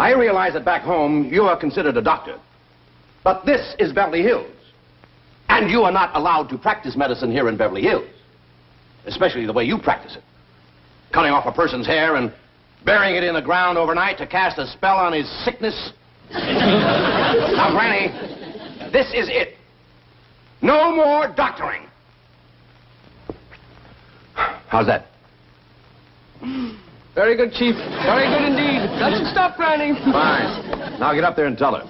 I realize that back home you are considered a doctor. But this is Beverly Hills. And you are not allowed to practice medicine here in Beverly Hills. Especially the way you practice it. Cutting off a person's hair and burying it in the ground overnight to cast a spell on his sickness. Now, Granny, this is it. No more doctoring. How's that? Very good, Chief. Very good indeed. Doesn't stop, Granny. Fine. Now get up there and tell her.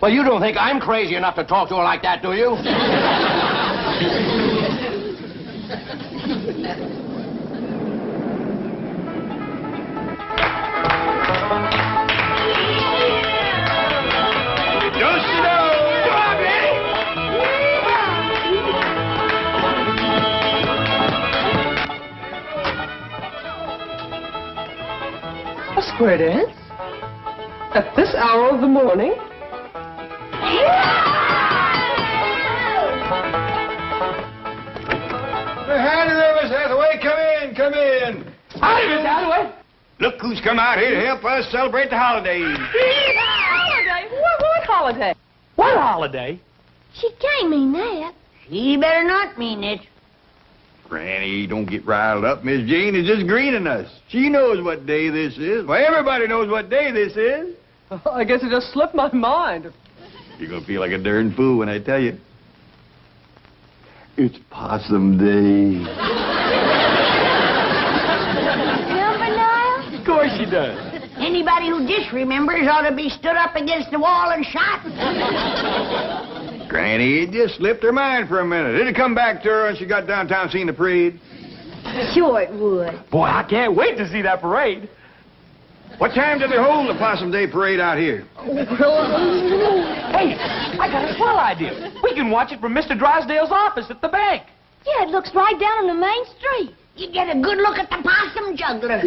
Well, you don't think I'm crazy enough to talk to her like that, do you? A square dance? At this hour of the morning? Howdy there, Miss Hathaway. Come in. Howdy, Miss Hathaway. Look who's come out here to help us celebrate the holidays. Holiday? What holiday? What holiday? She can't mean that. She better not mean it. Granny, don't get riled up. Miss Jane is just greening us. She knows what day this is. Well, everybody knows what day this is. Oh, I guess it just slipped my mind. You're going to feel like a darn fool when I tell you. It's Possum Day. Remember, Niall? Of course she does. Anybody who disremembers ought to be stood up against the wall and shot. Granny, it just slipped her mind for a minute. It'd come back to her when she got downtown seeing the parade. Sure it would. Boy, I can't wait to see that parade. What time do they hold the Possum Day parade out here? Hey, I got a swell idea. We can watch it from Mr. Drysdale's office at the bank. Yeah, it looks right down on the main street. You get a good look at the possum juggler.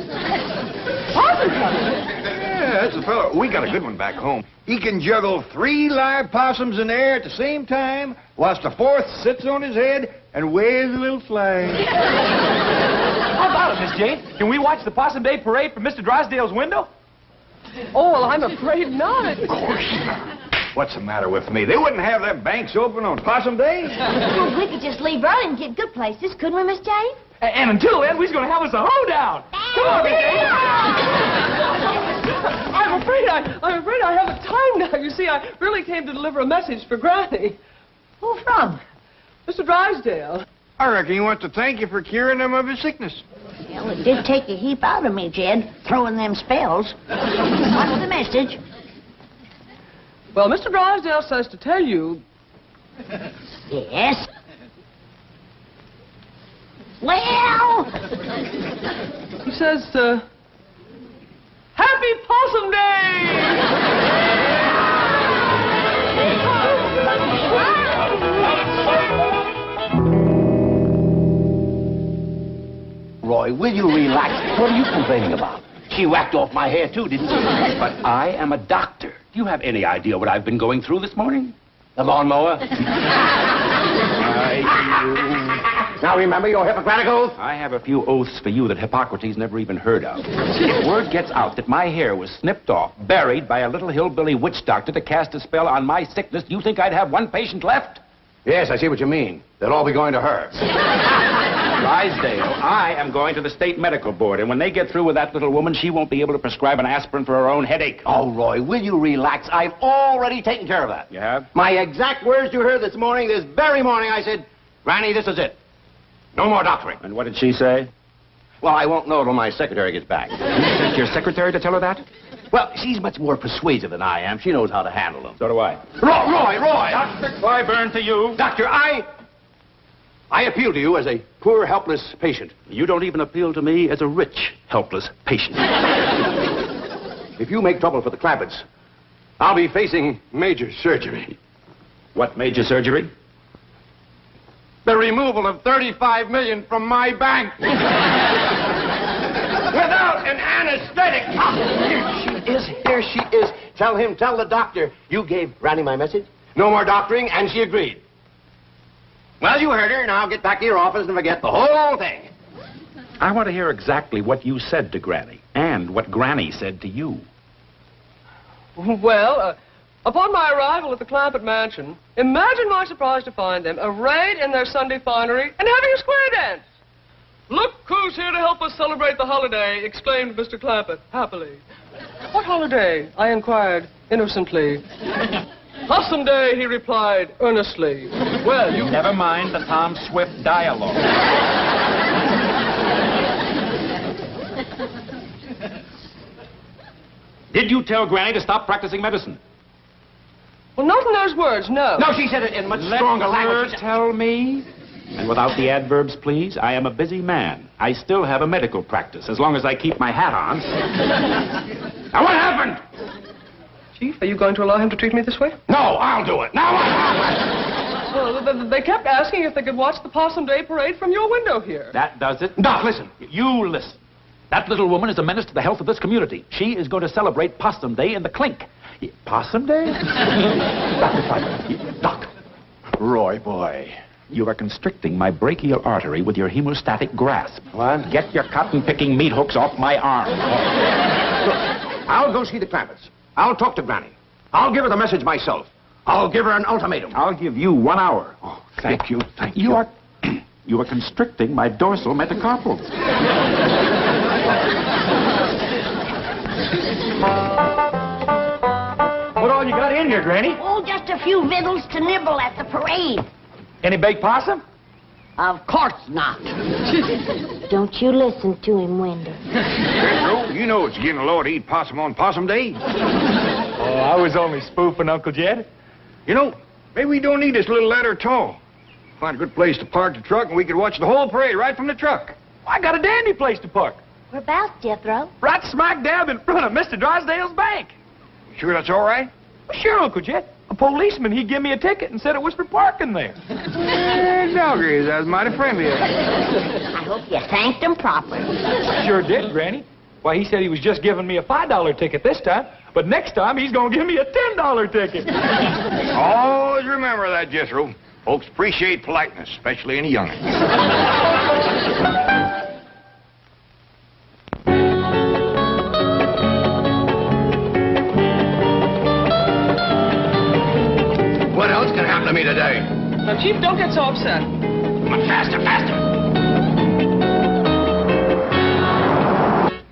Yeah, that's the fellow. We got a good one back home. He can juggle 3 live possums in the air at the same time, whilst the 4th sits on his head and waves a little flag. How about it, Miss Jane? Can we watch the Possum Day parade from Mr. Drysdale's window? Oh, well, I'm afraid not. Of course not. What's the matter with me? They wouldn't have their banks open on Possum Day. Well, we could just leave early and get good places, couldn't we, Miss Jane? And until then, we're going to have us a hoedown. Come on, Miss Jane. I'm afraid I haven't time now. You see, I really came to deliver a message for Granny. Who from? Mr. Drysdale. I reckon he wants to thank you for curing him of his sickness. Well, it did take a heap out of me, Jed, throwing them spells. What's the message? Well, Mr. Drysdale says to tell you... Yes? Well... He says, Happy Possum Day! Roy, will you relax? What are you complaining about? She whacked off my hair, too, didn't she? But I am a doctor. Do you have any idea what I've been going through this morning? The lawnmower? Now remember your Hippocratic oath? I have a few oaths for you that Hippocrates never even heard of. If word gets out that my hair was snipped off, buried by a little hillbilly witch doctor to cast a spell on my sickness, do you think I'd have one patient left? Yes, I see what you mean. They'll all be going to her. Drysdale, I am going to the state medical board, and when they get through with that little woman, she won't be able to prescribe an aspirin for her own headache. Oh, Roy, will you relax? I've already taken care of that. You have? My exact words you heard this morning, this very morning, I said, Granny, this is it. No more doctoring. And what did she say? Well, I won't know till my secretary gets back. You sent your secretary to tell her that? Well, she's much more persuasive than I am. She knows how to handle them. So do I. Roy! Dr. Clyburn to you. Doctor, I appeal to you as a poor, helpless patient. You don't even appeal to me as a rich, helpless patient. If you make trouble for the Clampetts, I'll be facing major surgery. What major surgery? The removal of $35 million from my bank. Without an anesthetic. Here she is. Tell the doctor you gave Granny my message. No more doctoring, and she agreed. Well, you heard her. Now get back to your office and forget the whole thing. I want to hear exactly what you said to Granny. And what Granny said to you. Well, upon my arrival at the Clampett mansion, imagine my surprise to find them arrayed in their Sunday finery and having a square dance. "Look who's here to help us celebrate the holiday," exclaimed Mr. Clampett, happily. "What holiday?" I inquired, innocently. "Possum Day," he replied, earnestly. "Well, you..." Never mind the Tom Swift dialogue. Did you tell Granny to stop practicing medicine? Well, not in those words, no. No, she said it in much stronger language. Tell me. And without the adverbs, please. I am a busy man. I still have a medical practice, as long as I keep my hat on. Now, what happened? Chief, are you going to allow him to treat me this way? No, I'll do it. Now, what happened? Well, they kept asking if they could watch the Possum Day parade from your window here. That does it. Doc, listen. You listen. That little woman is a menace to the health of this community. She is going to celebrate Possum Day in the clink. Possum Day? Dr. Fifer. Doc. Roy, boy. You are constricting my brachial artery with your hemostatic grasp. What? Get your cotton-picking meat hooks off my arm. Look, I'll go see the Clampetts. I'll talk to Granny. I'll give her the message myself. I'll give her an ultimatum. I'll give you 1 hour. Oh, thank you. You are... you are constricting my dorsal metacarpals. What all you got in here, Granny? Oh, just a few victuals to nibble at the parade. Any baked possum? Of course not. Don't you listen to him, Wendell. Jethro, you know it's against the law to eat possum on Possum Day. Oh, I was only spoofing, Uncle Jed. You know, maybe we don't need this little ladder at all. Find a good place to park the truck, and we could watch the whole parade right from the truck. I got a dandy place to park. Whereabouts, Jethro? Right smack dab in front of Mr. Drysdale's bank. Sure that's all right? Well, sure, Uncle Jed. A policeman, he gave me a ticket and said it was for parking there. Doggies, that was mighty friendly of you. I hope you thanked him proper. Sure did, Granny. Why, he said he was just giving me a $5 ticket this time, but next time he's going to give me a $10 ticket. Always remember that, Jethro. Folks appreciate politeness, especially in a young'un. What else can happen to me today? Now, Chief, don't get so upset. Come on, faster, faster.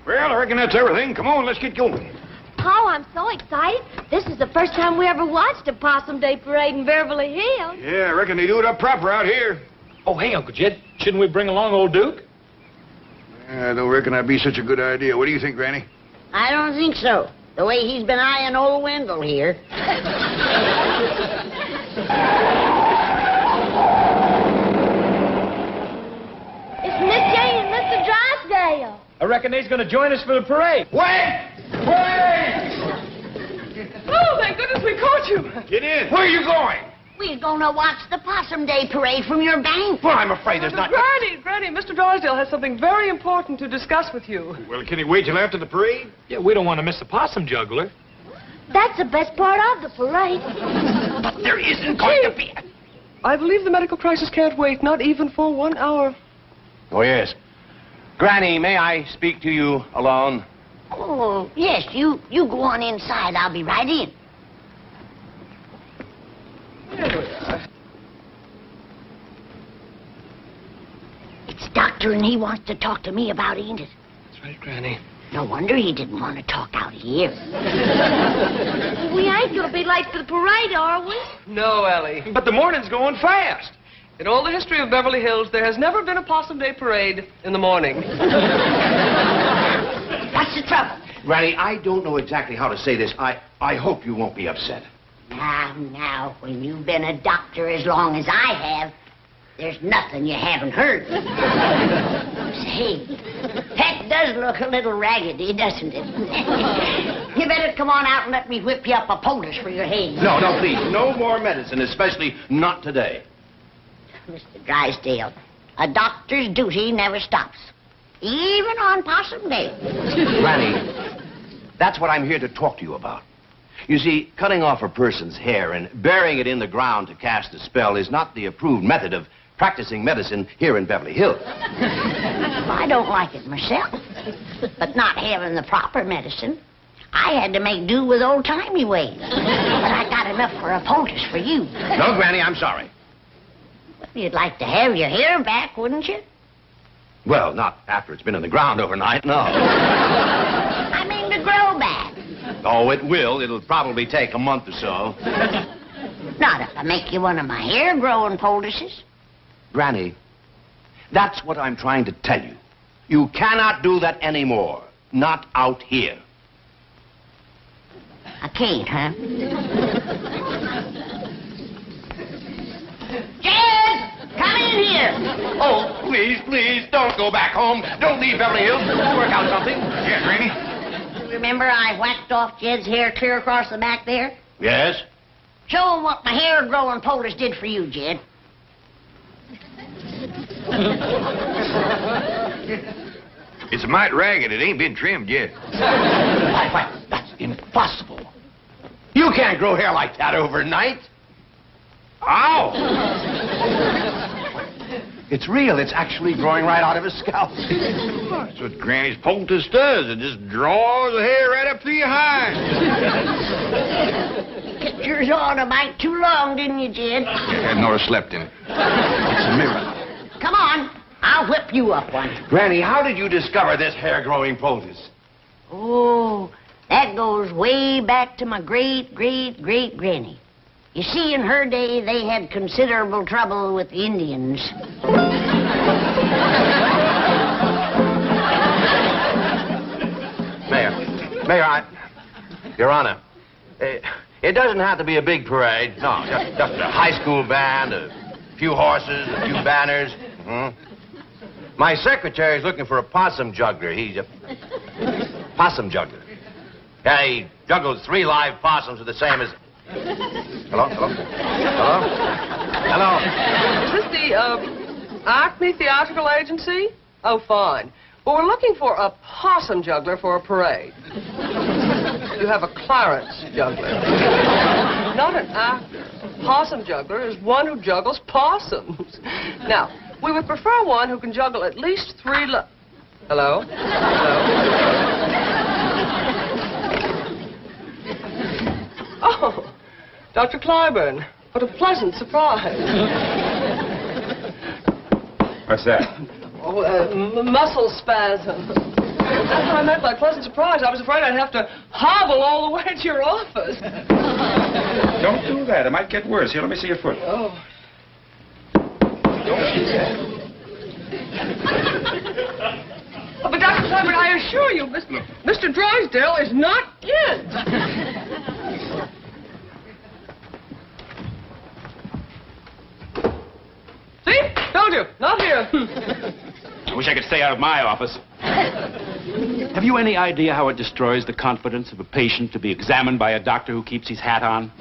Well, I reckon that's everything. Come on, let's get going. Oh, I'm so excited. This is the first time we ever watched a Possum Day parade in Beverly Hills. Yeah, I reckon they do it up proper out here. Oh, hey, Uncle Jed, shouldn't we bring along old Duke? I don't reckon that'd be such a good idea. What do you think, Granny? I don't think so. The way he's been eyeing old Wendell here. It's Miss Jane and Mr. Drysdale. I reckon he's going to join us for the parade. Wait! Wait! Oh, thank goodness we caught you. Get in. Where are you going? We're gonna watch the Possum Day parade from your bank. Well, I'm afraid there's not... Granny, Mr. Drysdale has something very important to discuss with you. Well, can he wait till after the parade? Yeah, we don't want to miss the possum juggler. That's the best part of the parade. But there isn't going to be... I believe the medical crisis can't wait, not even for 1 hour. Oh, yes. Granny, may I speak to you alone? Oh, yes, you go on inside. I'll be right in. It's Doctor, and he wants to talk to me about Edith. That's right, Granny. No wonder he didn't want to talk out here. We ain't gonna be late for the parade, are we? No, Elly. But the morning's going fast. In all the history of Beverly Hills, there has never been a Possum Day parade in the morning. What's the trouble? Granny, I don't know exactly how to say this. I hope you won't be upset. Now, when you've been a doctor as long as I have, there's nothing you haven't heard. Say, that does look a little raggedy, doesn't it? You better come on out and let me whip you up a poultice for your head. No, please. No more medicine, especially not today. Mr. Drysdale, a doctor's duty never stops, even on Possum Day. Granny, that's what I'm here to talk to you about. You see, cutting off a person's hair and burying it in the ground to cast a spell is not the approved method of practicing medicine here in Beverly Hills. I don't like it myself, but not having the proper medicine, I had to make do with old-timey ways. But I got enough for a poultice for you. No, Granny, I'm sorry. Well, you'd like to have your hair back, wouldn't you? Well, not after it's been in the ground overnight, no. I mean to grow back. Oh, it will. It'll probably take a month or so. Not if I make you one of my hair-growing poultices. Granny, that's what I'm trying to tell you. You cannot do that anymore. Not out here. I can't, huh? Jed! Come in here! Oh, please, don't go back home. Don't leave Beverly Hills. Work out something. Yes, Raymond? Remember I whacked off Jed's hair clear across the back there? Yes? Show him what my hair-growing poultice did for you, Jed. It's a mite ragged. It ain't been trimmed yet. Why, that's impossible. You can't grow hair like that overnight. Ow! It's real. It's actually growing right out of his scalp. That's what Granny's poultice does. It just draws the hair right up to your hind. Kept yours on a mite too long, didn't you, Jed? Had Nora slept in it. It's a miracle. Come on. I'll whip you up one. Granny, how did you discover this hair-growing poultice? Oh, that goes way back to my great-great-great-granny. You see, in her day, they had considerable trouble with the Indians. Mayor, Your Honor, it doesn't have to be a big parade. No, just a high school band, a few horses, a few banners. My secretary's looking for a possum juggler. He's a possum juggler. Yeah, he juggles 3 live possums with the same as... Hello? Is this the, Acme Theatrical Agency? Oh, fine. Well, we're looking for a possum juggler for a parade. You have a Clarence juggler. Not an actor. A possum juggler is one who juggles possums. Now, we would prefer one who can juggle at least 3 Hello? Oh, Dr. Clyburn. What a pleasant surprise. What's that? Oh, muscle spasm. That's what I meant by pleasant surprise. I was afraid I'd have to hobble all the way to your office. Don't do that. It might get worse. Here, let me see your foot. Oh. Don't do that. Oh, but Dr. Clyburn, I assure you, Mr. Drysdale is not in. See? Told you. Not here. I wish I could stay out of my office. Have you any idea how it destroys the confidence of a patient to be examined by a doctor who keeps his hat on?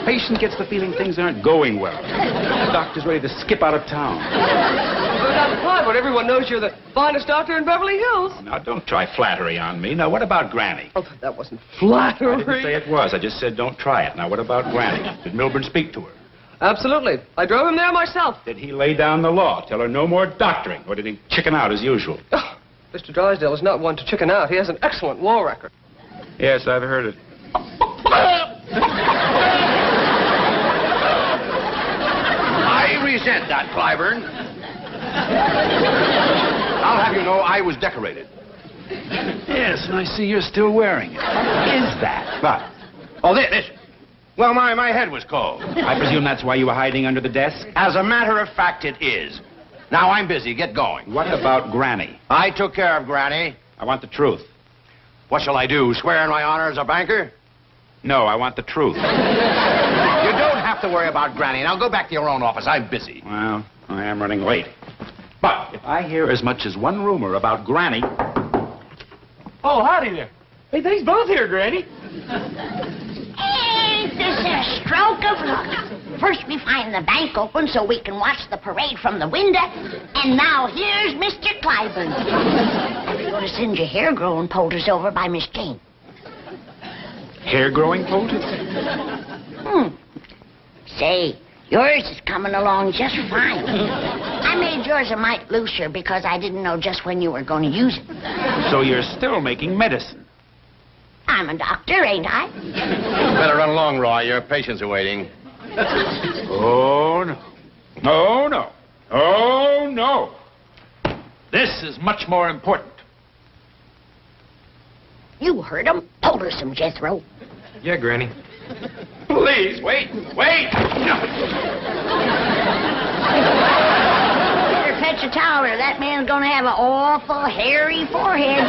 Patient gets the feeling things aren't going well. The doctor's ready to skip out of town. Well, Dr. Clyburn, everyone knows you're the finest doctor in Beverly Hills. Now, don't try flattery on me. Now, what about Granny? Oh, that wasn't flattery. I didn't say it was. I just said don't try it. Now, what about Granny? Did Milburn speak to her? Absolutely. I drove him there myself. Did he lay down the law? Tell her no more doctoring? Or did he chicken out as usual? Oh, Mr. Drysdale is not one to chicken out. He has an excellent law record. Yes, I've heard it. I resent that, Clyburn. I'll have you know I was decorated. Yes, and I see you're still wearing it. What is that? What? Oh, this. Well, my head was cold. I presume that's why you were hiding under the desk? As a matter of fact, it is. Now, I'm busy. Get going. What about Granny? I took care of Granny. I want the truth. What shall I do, swear in my honor as a banker? No, I want the truth. You don't have to worry about Granny. Now, go back to your own office. I'm busy. Well, I am running late. But if I hear as much as one rumor about Granny... Oh, howdy there. Hey, thanks both here, Granny. Ain't this a stroke of luck? First we find the bank open so we can watch the parade from the window, and now here's Mr. Clyburn. I'm going to send your hair-growing poultice over by Miss Jane. Hair-growing poultice? Say, Yours is coming along just fine. I made yours a mite looser because I didn't know just when you were going to use it. So you're still making medicine? I'm a doctor, ain't I? Better run along, Roy. Your patients are waiting. Oh, no. Oh, no. Oh, no. This is much more important. You heard him. Told her some, Jethro. Yeah, Granny. Please, wait. Wait! Better fetch a towel or that man's gonna have an awful hairy forehead.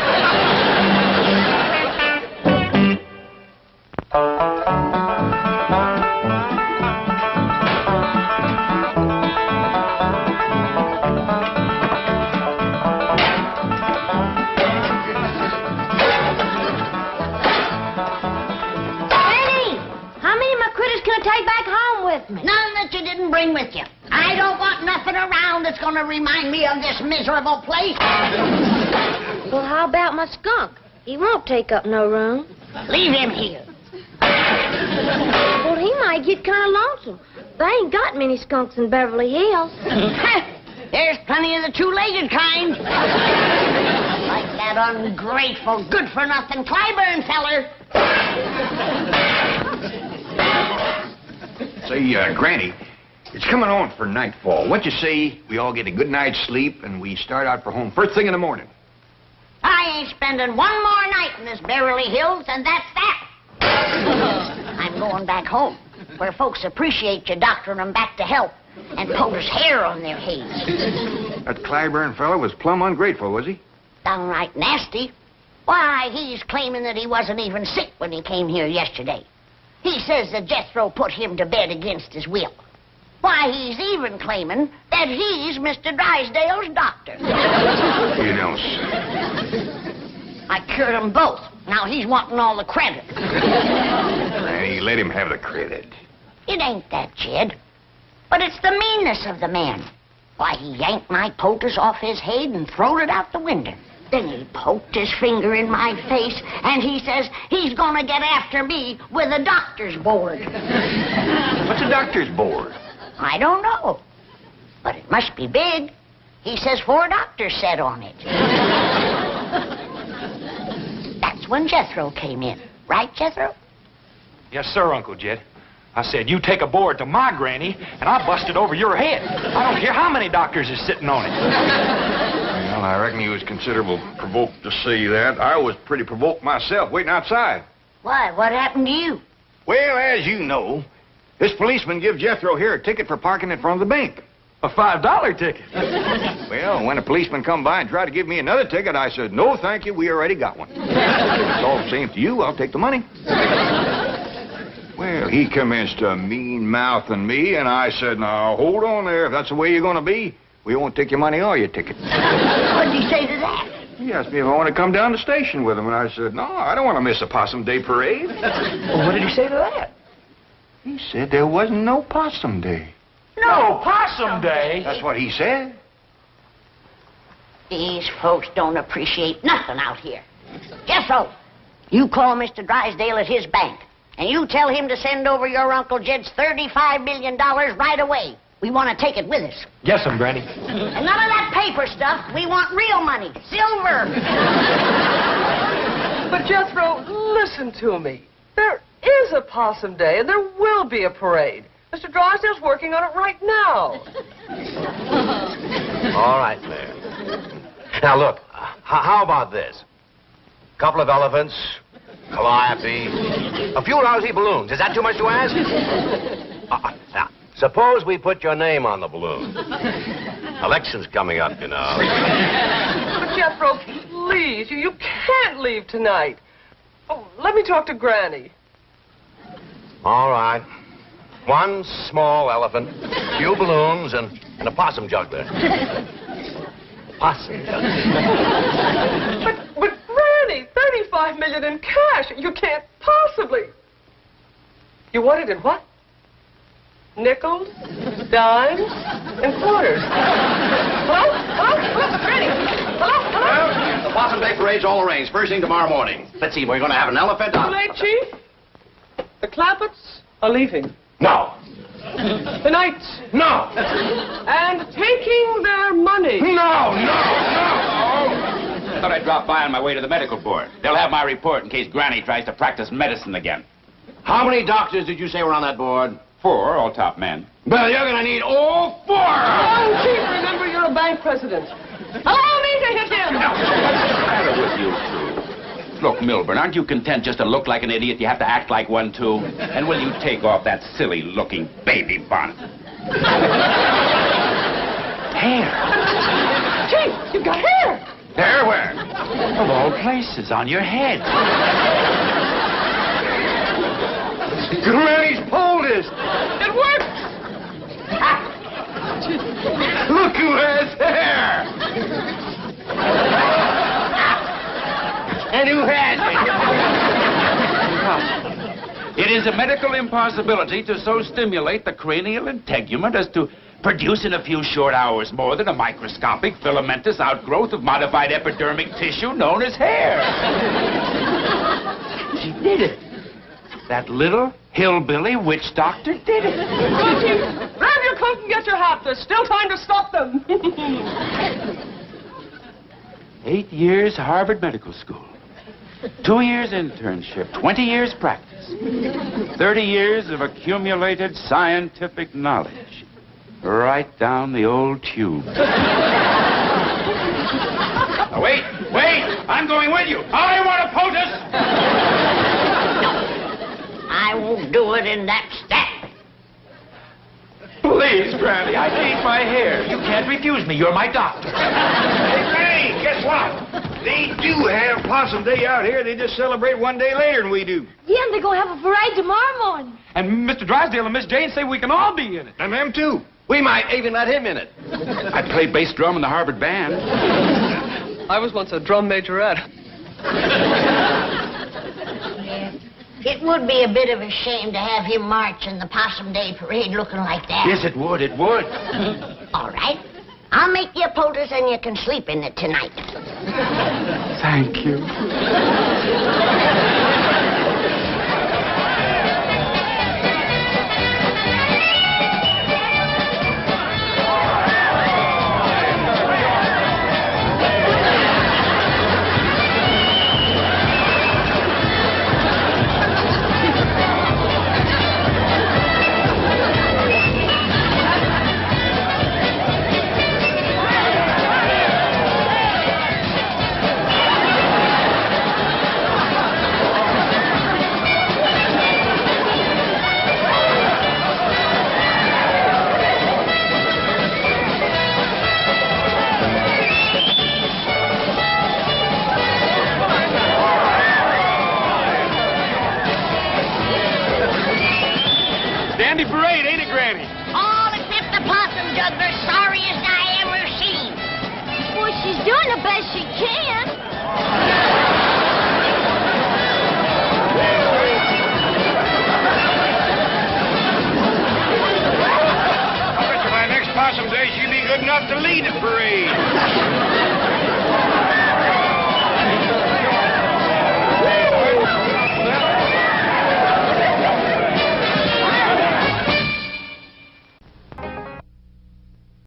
Take back home with me. None that you didn't bring with you. I don't want nothing around that's going to remind me of this miserable place. Well, how about my skunk? He won't take up no room. Leave him here. Well, he might get kind of lonesome. They ain't got many skunks in Beverly Hills. There's plenty of the two-legged kind. Like that ungrateful, good-for-nothing Clyburn feller. Say, Granny, it's coming on for nightfall. What you say we all get a good night's sleep and we start out for home first thing in the morning? I ain't spending one more night in this Beverly Hills, and that's that. I'm going back home, where folks appreciate you doctoring them back to health and putting hair on their heads. That Clyburn fella was plumb ungrateful, was he? Downright nasty. Why, he's claiming that he wasn't even sick when he came here yesterday. He says that Jethro put him to bed against his will. Why, he's even claiming that he's Mr. Drysdale's doctor. You don't say. I cured them both. Now he's wanting all the credit. Granny, let him have the credit. It ain't that, Jed. But it's the meanness of the man. Why, he yanked my poultice off his head and throwed it out the window. Then he poked his finger in my face, and he says he's gonna get after me with a doctor's board. What's a doctor's board? I don't know. But it must be big. He says 4 doctors sat on it. That's when Jethro came in. Right, Jethro? Yes, sir, Uncle Jed. I said, you take a board to my granny, and I'll bust it over your head. I don't care how many doctors is sitting on it. Well, I reckon he was considerable provoked to see that. I was pretty provoked myself waiting outside. Why, what happened to you? Well, as you know, this policeman gives Jethro here a ticket for parking in front of the bank. A $5 ticket. Well, when a policeman come by and tried to give me another ticket, I said, no, thank you, we already got one. It's all the same to you, I'll take the money. Well, he commenced to mean-mouthing me, and I said, now, hold on there. If that's the way you're going to be, we won't take your money or your ticket. What'd he say to that? He asked me if I want to come down to the station with him, and I said, no, I don't want to miss a Possum Day parade. Well, what did he say to that? He said there wasn't no Possum Day. No Possum Day? That's what he said. These folks don't appreciate nothing out here. Jethro, you call Mr. Drysdale at his bank, and you tell him to send over your Uncle Jed's $35 million right away. We want to take it with us. Yes, Granny. And none of that paper stuff. We want real money. Silver. But, Jethro, listen to me. There is a Possum Day, and there will be a parade. Mr. Drysdale's working on it right now. All right, Mayor. Now, look, how about this? A couple of elephants, calliope, a few lousy balloons. Is that too much to ask? Now, suppose we put your name on the balloon. Election's coming up, you know. But, Jethro, please, you can't leave tonight. Oh, let me talk to Granny. All right. One small elephant, few balloons, and a possum juggler. Possum juggler. But Granny, $35 million in cash. You can't possibly. You want it in what? Nickels, dimes, and quarters. Hello? Hello, Granny. Hello? Well, the Possum Day parade's all arranged. First thing tomorrow morning. Let's see, we're going to have an elephant. Too late, Chief. The Clampetts are leaving. No. Tonight. No! And taking their money. No! Thought I'd drop by on my way to the medical board. They'll have my report in case Granny tries to practice medicine again. How many doctors did you say were on that board? 4, all top men. Well, you're gonna need all 4! Oh, Chief, remember you're a bank president. Allow me to hit him! What's the matter with you two? Look, Milburn, aren't you content just to look like an idiot? You have to act like one, too. And will you take off that silly-looking baby bonnet? Hair. Chief, you've got hair. Hair where? Of all places, on your head. Granny's poulticed. It works. Look who has hair. And who has it? It is a medical impossibility to so stimulate the cranial integument as to produce in a few short hours more than a microscopic filamentous outgrowth of modified epidermic tissue known as hair. She did it. That little hillbilly witch doctor did it. Go, Chief. Grab your coat and get your hat. There's still time to stop them. 8 years Harvard Medical School. 2 years internship. 20 years practice. 30 years of accumulated scientific knowledge. Right down the old tube. Now, wait! I'm going with you. I want a POTUS! I won't do it in that stack. Please, Granny, I need my hair. You can't refuse me. You're my doctor. Hey, Granny, guess what? They do have Possum Day out here. They just celebrate one day later than we do. Yeah, and they're going to have a parade tomorrow morning. And Mr. Drysdale and Miss Jane say we can all be in it. And them too. We might even let him in it. I played bass drum in the Harvard band. I was once a drum majorette. It would be a bit of a shame to have him march in the Possum Day parade looking like that. Yes, it would. All right. I'll make you a poultice and you can sleep in it tonight. Thank you. Parade, ain't it, Granny? All except the possum juggler, sorry as I ever seen. Well, she's doing the best she can.